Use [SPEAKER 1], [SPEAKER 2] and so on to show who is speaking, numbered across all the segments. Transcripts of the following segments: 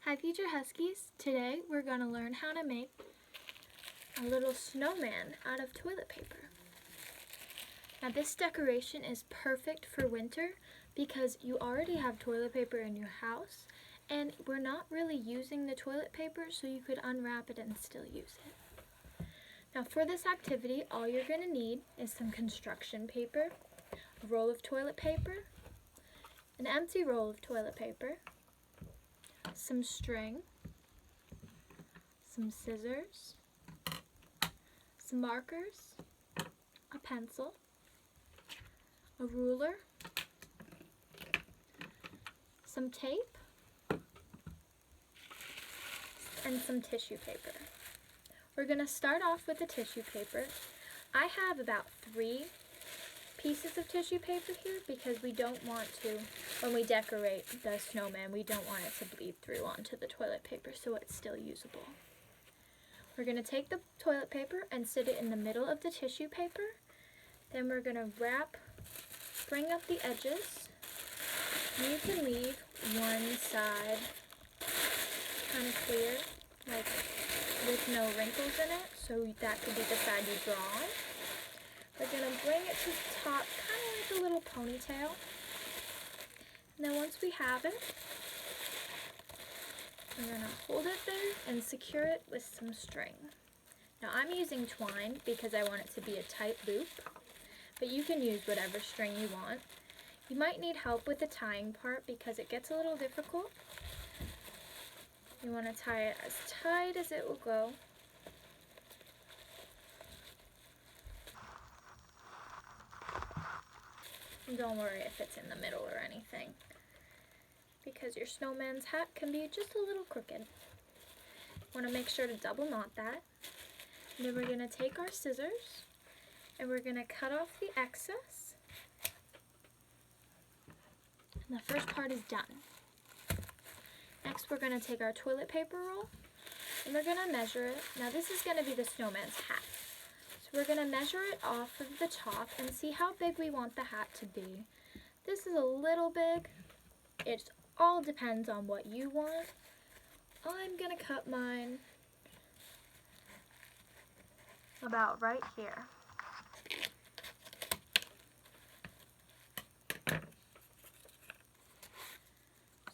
[SPEAKER 1] Hi future Huskies, today we're going to learn how to make a little snowman out of toilet paper. Now this decoration is perfect for winter because you already have toilet paper in your house and we're not really using the toilet paper, so you could unwrap it and still use it. Now for this activity, all you're going to need is some construction paper, a roll of toilet paper, an empty roll of toilet paper, some string, some scissors, some markers, a pencil, a ruler, some tape, and some tissue paper. We're going to start off with the tissue paper. I have about 3 pieces of tissue paper here because we don't want to, when we decorate the snowman, we don't want it to bleed through onto the toilet paper so it's still usable. We're going to take the toilet paper and sit it in the middle of the tissue paper. Then we're going to bring up the edges. You can leave one side kind of clear, like with no wrinkles in it, so that could be the side you draw on. We're going to bring it to the top, kind of like a little ponytail. And then once we have it, we're going to hold it there and secure it with some string. Now I'm using twine because I want it to be a tight loop, but you can use whatever string you want. You might need help with the tying part because it gets a little difficult. You want to tie it as tight as it will go. And don't worry if it's in the middle or anything, because your snowman's hat can be just a little crooked. Want to make sure to double knot that. And then we're going to take our scissors and we're going to cut off the excess. And the first part is done. Next we're going to take our toilet paper roll and we're going to measure it. Now this is going to be the snowman's hat. So we're going to measure it off of the top and see how big we want the hat to be. This is a little big. It all depends on what you want. I'm going to cut mine about right here.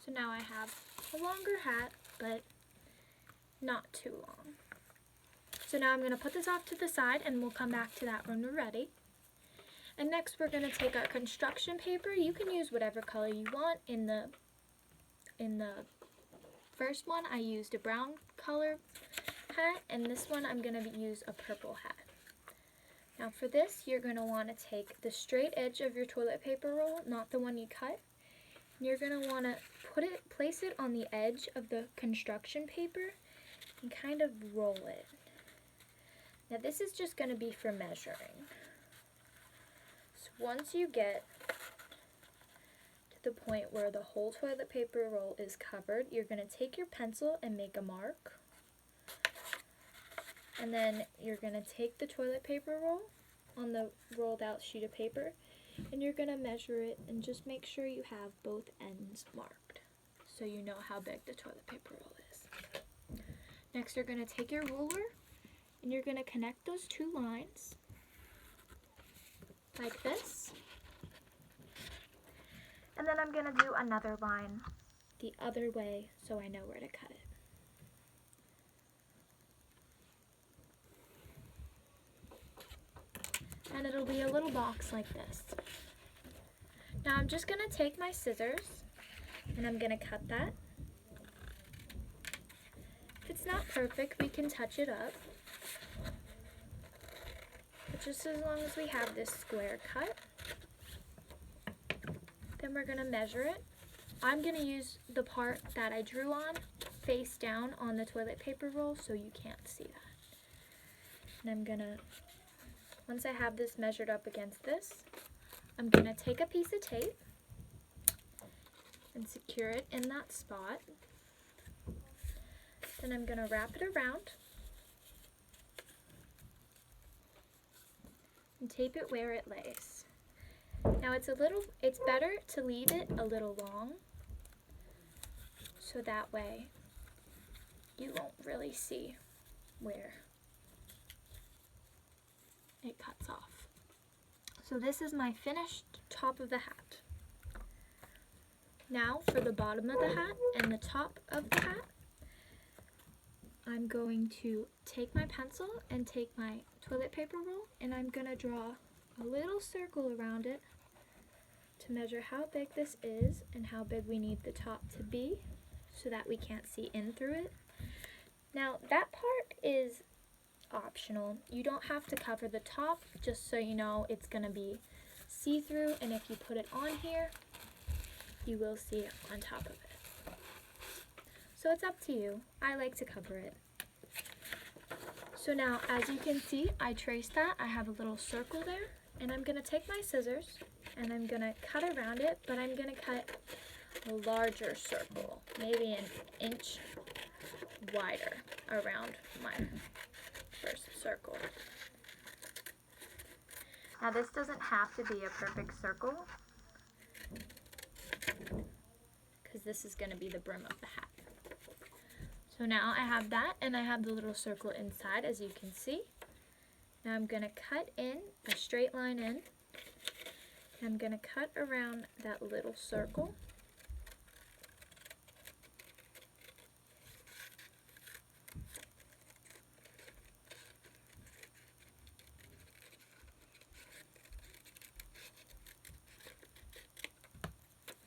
[SPEAKER 1] So now I have a longer hat, but not too long. So now I'm going to put this off to the side and we'll come back to that when we're ready. And next we're going to take our construction paper. You can use whatever color you want. In the first one I used a brown color hat, and this one I'm going to use a purple hat. Now for this you're going to want to take the straight edge of your toilet paper roll, not the one you cut. And you're going to want to place it on the edge of the construction paper and kind of roll it. Now this is just going to be for measuring. So once you get to the point where the whole toilet paper roll is covered, you're going to take your pencil and make a mark. And then you're going to take the toilet paper roll on the rolled out sheet of paper and you're going to measure it and just make sure you have both ends marked so you know how big the toilet paper roll is. Next you're going to take your ruler and you're going to connect those 2 lines like this. And then I'm going to do another line the other way so I know where to cut it. And it'll be a little box like this. Now I'm just going to take my scissors and I'm going to cut that. If it's not perfect, we can touch it up. But just as long as we have this square cut, then we're going to measure it. I'm going to use the part that I drew on face down on the toilet paper roll so you can't see that. And I'm going to, once I have this measured up against this, I'm going to take a piece of tape and secure it in that spot. Then I'm going to wrap it around and tape it where it lays. Now it's better to leave it a little long so that way you won't really see where it cuts off. So this is my finished top of the hat. Now for the bottom of the hat and the top of the hat, I'm going to take my pencil and take my toilet paper roll, and I'm going to draw a little circle around it to measure how big this is and how big we need the top to be so that we can't see in through it. Now that part is optional. You don't have to cover the top, just so you know it's going to be see-through, and if you put it on here, you will see it on top of it. So it's up to you. I like to cover it. So now, as you can see, I traced that. I have a little circle there, and I'm going to take my scissors and I'm going to cut around it, but I'm going to cut a larger circle, maybe an inch wider around my first circle. Now this doesn't have to be a perfect circle, because this is going to be the brim of the hat. So now I have that, and I have the little circle inside, as you can see. Now I'm going to cut in a straight line in. I'm going to cut around that little circle.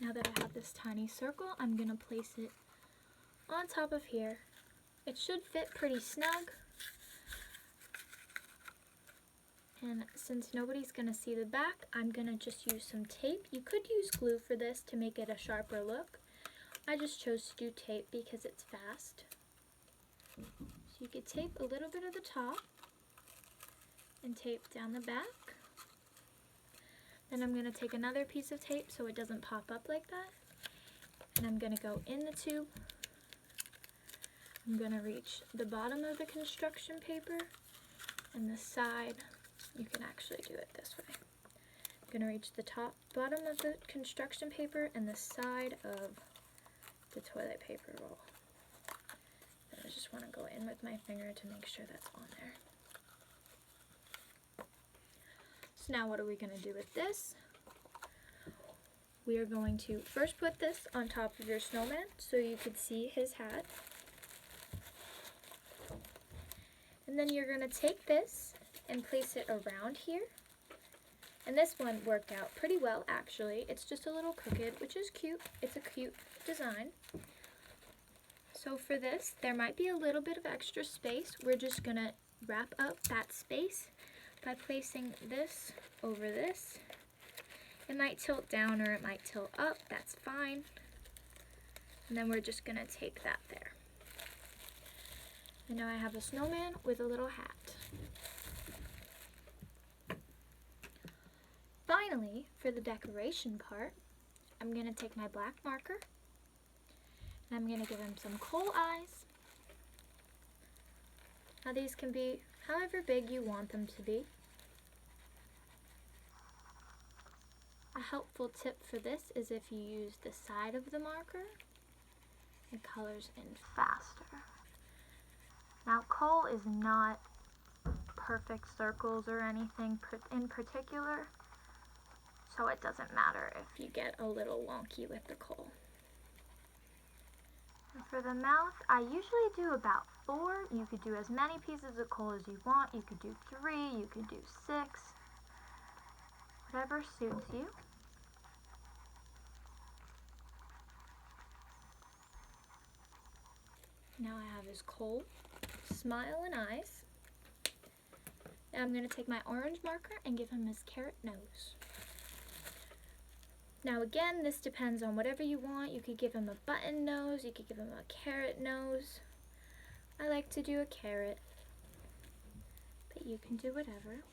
[SPEAKER 1] Now that I have this tiny circle, I'm going to place it on top of here. It should fit pretty snug. And since nobody's going to see the back, I'm going to just use some tape. You could use glue for this to make it a sharper look. I just chose to do tape because it's fast. So you could tape a little bit of the top and tape down the back. Then I'm going to take another piece of tape so it doesn't pop up like that. And I'm going to go in the tube. I'm going to reach the bottom of the construction paper and the side. You can actually do it this way. I'm going to reach the bottom of the construction paper and the side of the toilet paper roll. And I just want to go in with my finger to make sure that's on there. So now what are we going to do with this? We are going to first put this on top of your snowman so you could see his hat. And then you're going to take this and place it around here. And this one worked out pretty well, actually. It's just a little crooked, which is cute. It's a cute design. So for this, there might be a little bit of extra space. We're just going to wrap up that space by placing this over this. It might tilt down or it might tilt up. That's fine. And then we're just going to take that there. And now I have a snowman with a little hat. Finally, for the decoration part, I'm going to take my black marker and I'm going to give him some coal eyes. Now these can be however big you want them to be. A helpful tip for this is if you use the side of the marker, it colors in faster. Now coal is not perfect circles or anything in particular, so it doesn't matter if you get a little wonky with the coal. And for the mouth, I usually do about 4. You could do as many pieces of coal as you want. You could do 3, you could do 6, whatever suits you. Now I have his coal, smile, and eyes. Now I'm going to take my orange marker and give him his carrot nose. Now again, this depends on whatever you want. You could give him a button nose, you could give him a carrot nose. I like to do a carrot, but you can do whatever.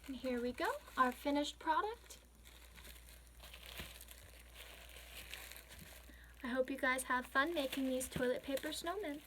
[SPEAKER 1] And here we go, our finished product. I hope you guys have fun making these toilet paper snowmen.